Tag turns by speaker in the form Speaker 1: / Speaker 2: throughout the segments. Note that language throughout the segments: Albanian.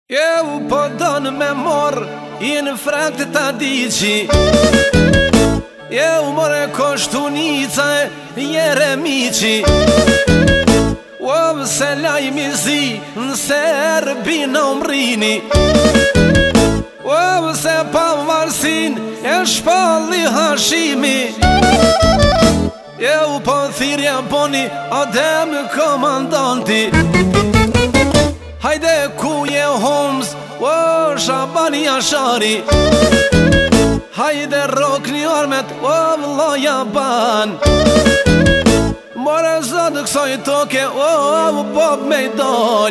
Speaker 1: Eu po donë me morë, i në frakt të diqi. Eu more koshtunica e jere miqi. Uovë se lajmi zi në Serbi në umrini. Uovë se pavarësin e shpalli Hashimi. Eu po thirja boni adem komandanti. Hajde ku je Homs, o Shabani Ashari. Hajde rok një armet, o vloja ban. More zëtë kësoj toke, o bob me i dol.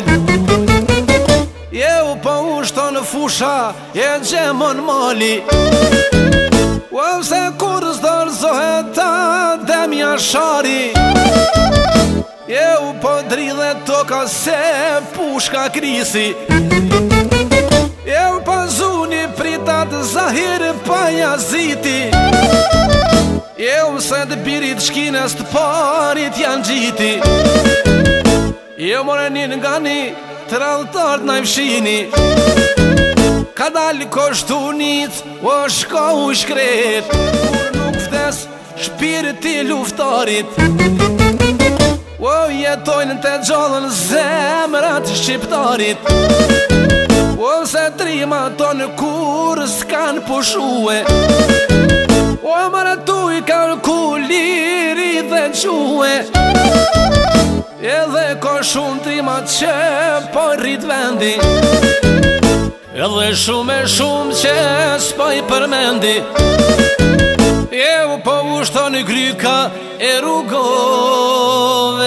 Speaker 1: Jeu po ushto në fusha, je gjemon mali. O se kur zdërzohet ta Adem Ashari. Jeu po dridhe toka se pushka krisi. Jeu po zuni pritat Zahir Pajaziti. Jeu se të birit shkines të parit janë gjiti. Jeu more njën nga një të rallëtart në fshini. Ka dalë koshtunic, o shko u shkret. Kur nuk vdes shpiriti luftarit. O jetojnë të gjallën zemrat shqiptarit. O se trima tonë kur s'kan pushue. O mërë tu i kanë ku liri dhe quë. Edhe ka shumë trima që po rrit vendi. Edhe shumë e shumë që s'po i përmendi. Eu po ushto në kryka e rrugove.